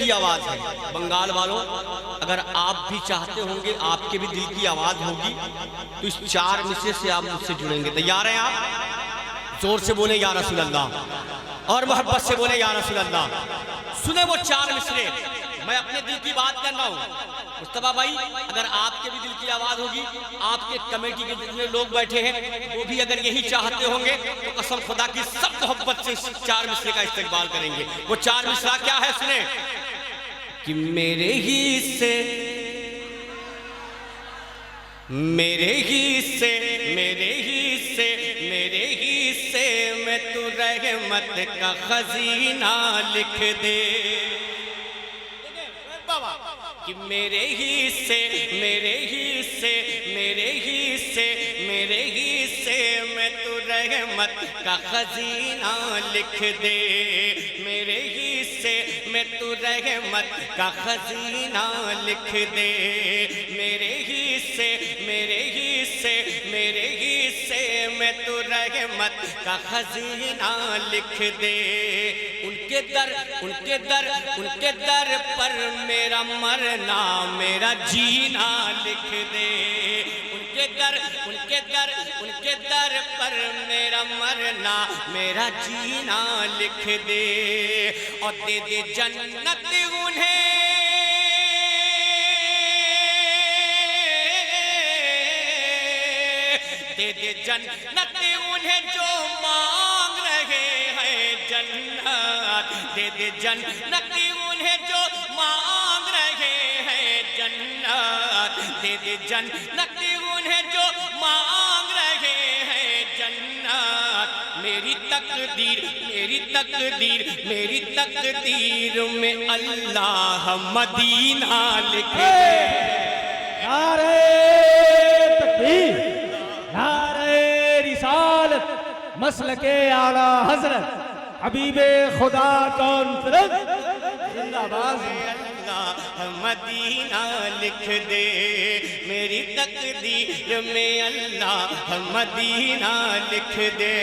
की आवाज है। बंगाल वालों, अगर आप भी चाहते होंगे आपके भी दिल की आवाज होगी तो इस 4 मिसरे से आप मुझसे जुड़ेंगे। तैयार हैं आप? जोर से बोले या रसूल अल्लाह और मोहब्बत से बोले या रसूल अल्लाह। सुने वो 4 मिसरे, मैं अपने दिल की बात कर रहा हूँ। मुस्तफा भाई, अगर आपके भी दिल की आवाज होगी, आपके कमेटी के जितने लोग बैठे हैं वो भी अगर यही चाहते होंगे तो कसम खुदा की सब मोहब्बत से इस 4 मिसरे का इस्तेमाल करेंगे। वो 4 मिसरा क्या है? सुने कि मेरे ही से मेरे ही से मेरे ही से मेरे ही से मैं तू रहमत का खजीना लिख दे कि मेरे ही से मेरे ही से मेरे ही से मेरे ही से मैं तू रहमत का खजीना लिख दे। मेरे ही से मैं तू रहमत का खजीना लिख दे। मेरे ही से मेरे ही से मेरे ही से मैं तू रहमत का खजीना लिख दे। उनके दर पर मेरा मरना मेरा जीना लिख दे। उनके दर पर मेरा मरना मेरा जीना लिख दे। और दे दे जन्नत उन्हें, दे दे जन्नत उन्हें जो मांग रहे हैं जन्नत। दे दे जन्नत उन्हें जो मांग रहे हैं जन्नत। दे दे जन्नत उन्हें जो मांग रहे हैं जन्नत। मेरी तकदीर मेरी तकदीर मेरी तकदीर में अल्लाह मदीना लिखे। नारे तकबीर, नारे रिसालत, मसलके आला हजरत हबीबे खुदा कॉन्फ्रेंस जिंदाबाद। अल्लाह मदीना लिख दे। मेरी तकदीर में अल्लाह मदीना लिख दे।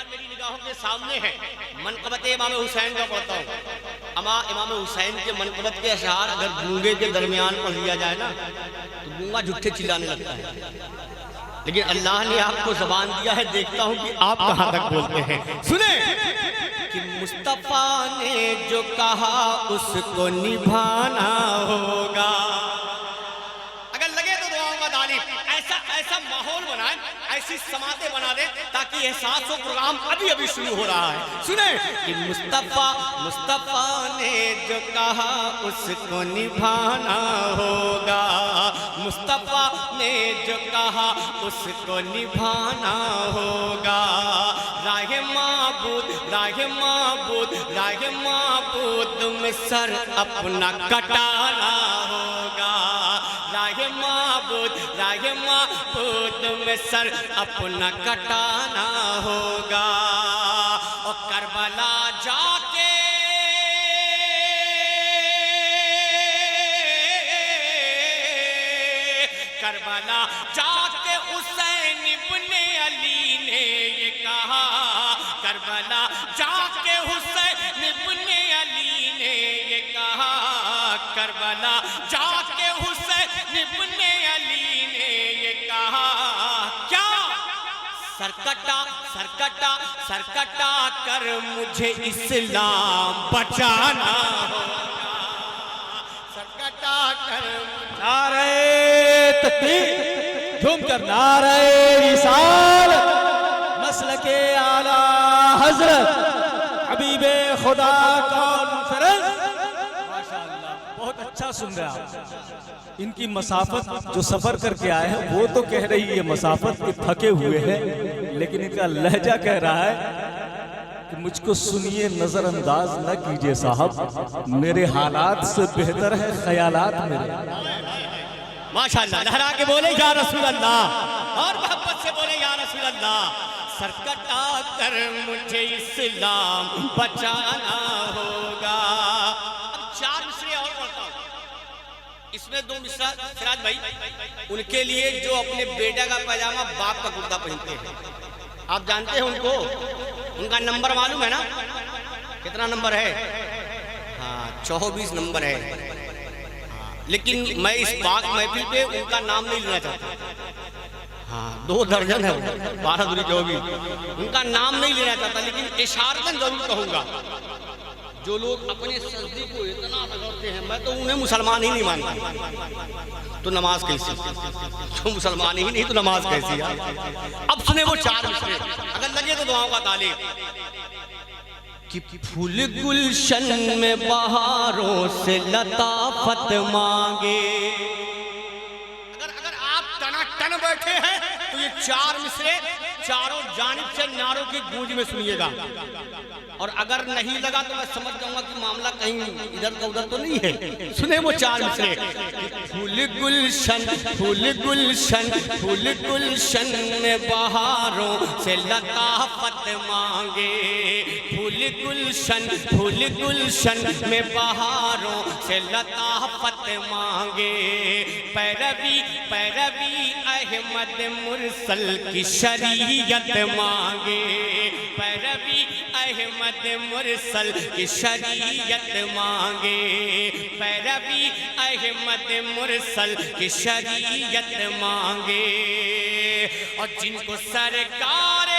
मेरी निगाहों के सामने है। मनक़बत इमाम हुसैन का पढ़ता हूँ। इमाम हुसैन के मनक़बत के अशआर अगर गूंगे के दरमियान पढ़ लिया जाए ना तो गूंगा झूठे चिल्लाने लगता है। लेकिन अल्लाह ने आपको ज़बान दिया है, देखता हूं कि आप कहां तक बोलते हैं। सुने कि मुस्तफा ने जो कहा उसको निभाना होगा। अगर लगे तो दुआओं का तारीफ, ऐसा ऐसा माहौल बनाए, ऐसी समातें बना दे ताकि एहसास हो प्रोग्राम अभी अभी शुरू हो रहा है। सुने कि मुस्तफा ने जो कहा उसको निभाना होगा। मुस्तफा ने जो कहा उसको निभाना होगा। राहे माबूद राहे माबूद राहे माबूद में सर अपना कटाना होगा। राहे माबूद में सर अपना कटाना होगा। और करबला जाके करबला जाके हुसैन इब्ने अली ने ये कहा। करबला जाके हुसैन इब्ने अली ने ये कहा। करबला जाके हुसैन इब्ने अली ने ये कहा। क्या? सरकटा सरकटा सरकटा कर मुझे इस्लाम बचाना होगा। सरकटा कर नारे तकबीर, झूम कर नारे रिसालत, मसलके आला हजरत हबीबे खुदा कॉन्फ्रेंस। माशाअल्लाह, बहुत अच्छा सुन रहे आप। इनकी मसाफत जो सफर करके आए हैं वो तो कह रही है मसाफत के थके हुए हैं, लेकिन इनका लहजा कह रहा है कि मुझको सुनिए, नजरअंदाज न कीजिए साहब, मेरे हालात से बेहतर है ख्यालात मेरे। माशाअल्लाह, लहरा के बोले या रसूल अल्लाह और मोहब्बत से बोले या रसूल अल्लाह। सरकटा कर मुझे इस्लाम बचाना होगा। अब 4 मिसरे और पढ़ता हूं। इसमें 2 मिसरा सिराज भाई उनके लिए जो अपने बेटा का पैजामा बाप का कुर्ता पहनते हैं। आप जानते हैं उनको, उनका नंबर मालूम है ना? कितना नंबर है? हाँ 24 नंबर है। हाँ, लेकिन मैं इस पाक महफिल पे उनका नाम नहीं लेना चाहता। हाँ 2 दर्जन है, 12 दूरी 24, उनका नाम नहीं लेना चाहता, लेकिन इशारतन जरूर कहूंगा। जो लोग अपने सजदे को इतना रगड़ते हैं, मैं तो उन्हें मुसलमान ही नहीं मानता। तो नमाज कैसी? जो मुसलमान ही नहीं तो नमाज कैसी यार? अब सुने वो 4 मिसरे, अगर लगे तो दुआओं का तालीब। कि फूल गुलशन में बहारों से लताफत मांगे। अगर आप टनाटन बैठे हैं तो ये 4 मिसरे चारों जानिब से नारों की गूंज में सुनिएगा। और अगर नहीं लगा तो मैं समझ जाऊंगा कि मामला कहीं इधर का उधर तो नहीं है। सुने वो 4 मिसरे। फूल गुलशन, फूल गुलशन, फूल गुलशन में बहारों से लताफत मांगे। फूल गुलशन, फूल गुलशन में बहारों से लताफत मांगे। पैरवी पैरवी अहमद मुरसल की शरीयत मांगे। पैरवी अहमद मुरसल की शरीयत मांगे। पैरवी अहमद मुरसल की शरीयत मांगे। और जिनको सरकार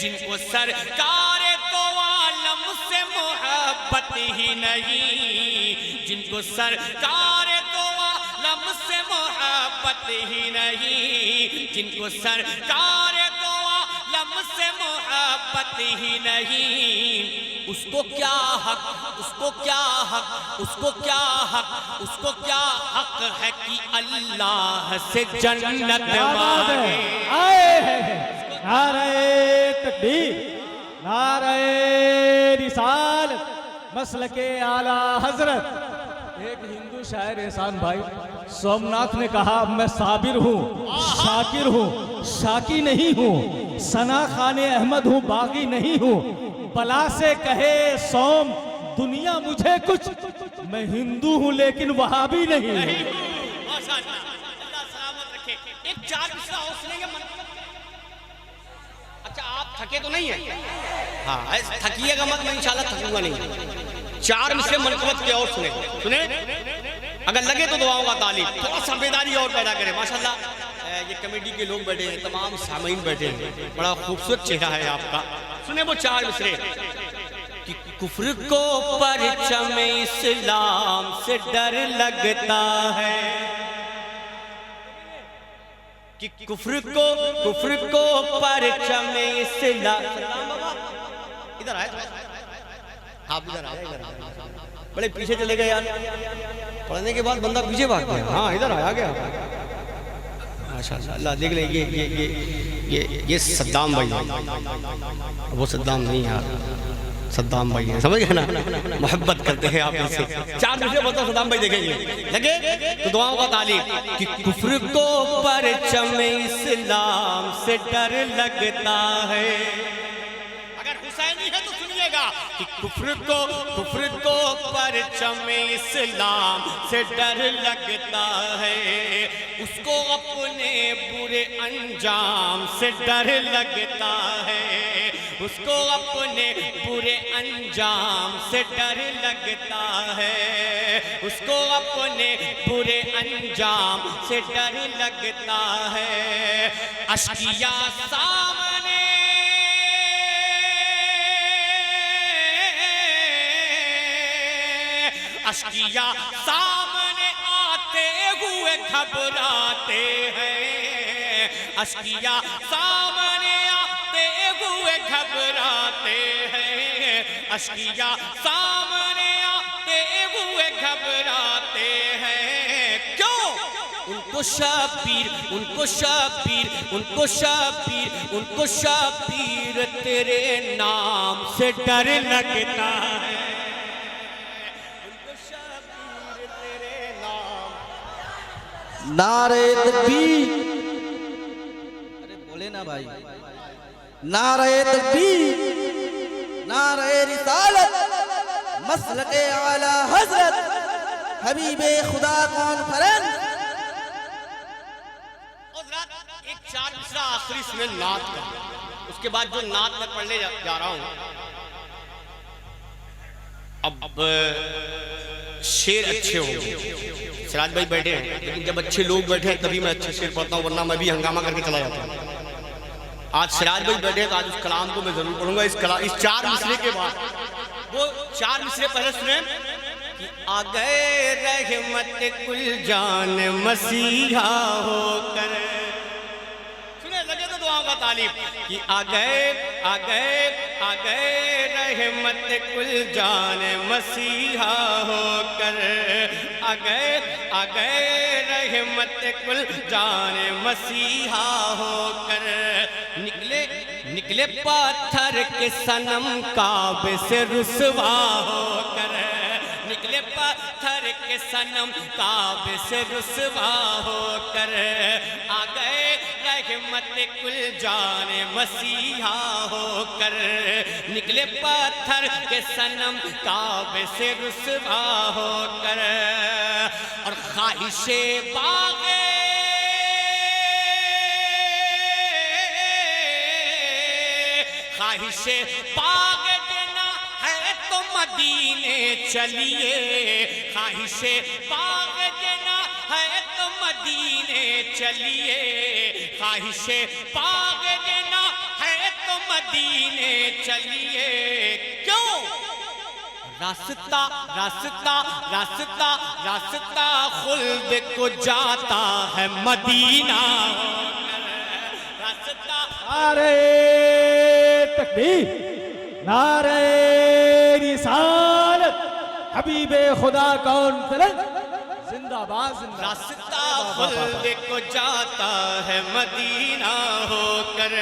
जिनको सरकार तो आलम से मोहब्बत ही नहीं। जिनको सरकार तो आलम से मोहब्बत ही नहीं। जिनको सरकार तो आलम से मोहब्बत ही नहीं। उसको क्या हक, उसको क्या हक, उसको क्या हक, उसको क्या हक है कि अल्लाह से जन्नत मांगे। नारे तकबीर, नारे रिसालत, मसलके आला हजरत। एक हिंदू शायर एहसान भाई सोमनाथ ने कहा, मैं साबिर हूँ, शाकिर हूँ, शाकी नहीं हूँ, सना खाने अहमद हूँ, बागी नहीं हूँ। बला से कहे सोम दुनिया मुझे कुछ, मैं हिंदू हूँ लेकिन वहाबी नहीं हूँ। अल्लाह सलामत रखे। एक 4 मिसरा और सुनेंगे। अच्छा आप थके तो नहीं है? हाँ थकिएगा मत, मैं इंशाल्लाह थकूंगा नहीं। 4 मिसरे मनकबत के और सुने, सुने अगर लगे तो दुआओं का तालीब। थोड़ा सा बेदारी और पैदा करे। माशाल्लाह ये कमेटी के लोग बैठे हैं, तमाम सामीन बैठे हैं, बड़ा खूबसूरत चेहरा है आपका। सुने वो 4 मिसरे। कि कुफ्र को परचम इस्लाम से डर लगता है। कि कुफ्र को परचम इस्लाम। इधर आए आप, इधर आए, इधर आए। बड़े पीछे चले गए यार, पढ़ने के बाद बंदा पीछे भाग गया। हाँ इधर आ गया माशाल्लाह। अल्लाह देख ले, ये सद्दाम भाई है। वो सद्दाम नहीं यार, सद्दाम भाई है, समझ गए ना? मोहब्बत करते हैं आप इनसे। 4 मिसरे बताओ सद्दाम भाई देखेंगे। लगे तो दुआओं का तालीब। कि कुफ्र को परचम इस्लाम से डर लगता है। अगर हुसैनी है तो सुनिएगा। कि कुफ्र को परचम इस्लाम से डर लगता है। उसको अपने बुरे अंजाम से डर लगता है। उसको अपने बुरे अंजाम से डर लगता है। उसको अपने बुरे अंजाम से डर लगता है। अश्किया सामने अश्किया सामने आते हुए घबराते हैं। अश्किया सामने आते हुए घबराते हैं। अश्किया सामने आते हुए घबराते हैं। क्यों? उनको शबीर, उनको शबीर, उनको शबीर, उनको शबीर तेरे नाम से डर लगता है। नारे तकबीर, अरे बोले ना भाई। नारे तकबीर, नारे रिसालत, मसलके आला हजरत हबीबे खुदा कॉन्फ्रेंस। एक 4 मिसरा आखिरी सुने नात का, उसके बाद जो नात मैं पढ़ने जा रहा हूं, अब शेर अच्छे होंगे। सिराज भाई बैठे हैं, लेकिन जब अच्छे लोग बैठे हैं तभी मैं अच्छे शेर पढ़ता हूं, वरना मैं भी हंगामा करके चला जाता हूं। आज सिराज भाई बैठे हैं तो आज उस कलाम को मैं जरूर पढ़ूंगा। इस 4 मिसरे के बाद, वो 4 मिसरे पहले सुने कि आ गए रहमत कुल जान मसीहा होकर, सुने लगे तो दुआओं का तालीब कि आ गए रहमत कुल जान मसीहा होकर, आ गए रहमत कुल जान मसीहा होकर, निकले पत्थर के सनम काबे से रुसवा होकर, निकले पत्थर के सनम काबे से रुसवा होकर, आ गए रहमत कुल जान मसीहा होकर, निकले पत्थर के सनम काबे से रुसवा होकर, और ख्वाहिशे बागे ख्वाहिशे बाग देना है तो मदीने चलिए, ख्वाहिशे बाग देना है तो मदीने चलिए, ख्वाहिशे बाग देना है तो मदीने चलिए। क्यों? रास्ता रास्ता रास्ता रास्ता खुल्द को जाता है मदीना, रास्ता नारे तकबीर, नारे रिसालत, हबीबे खुदा कौन तलब, जिंदाबाद जिंदाबाद। रास्ता खुल्द को जाता है मदीना होकर,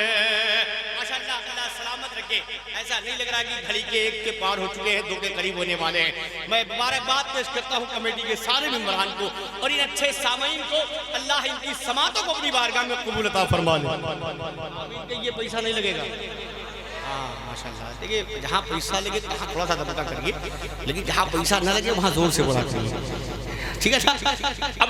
माशाअल्लाह, अल्लाह सलामत रखे। ऐसा नहीं लग रहा कि घड़ी के 1 के पार हो चुके हैं, 2 के करीब होने वाले हैं। मैं मुबारकबाद पेश करता हूँ कमेटी के सारे मेंबरान को और इन अच्छे सामईन को। अल्लाह इनकी समातों को अपनी बारगाह में कबूल अता फरमा ले। ये पैसा नहीं लगेगा। हाँ माशाअल्लाह, देखिए जहाँ पैसा लगे वहाँ थोड़ा सा दबका करिए, लेकिन जहाँ पैसा न लगे वहाँ जोर से बोला करिए, ठीक है। अब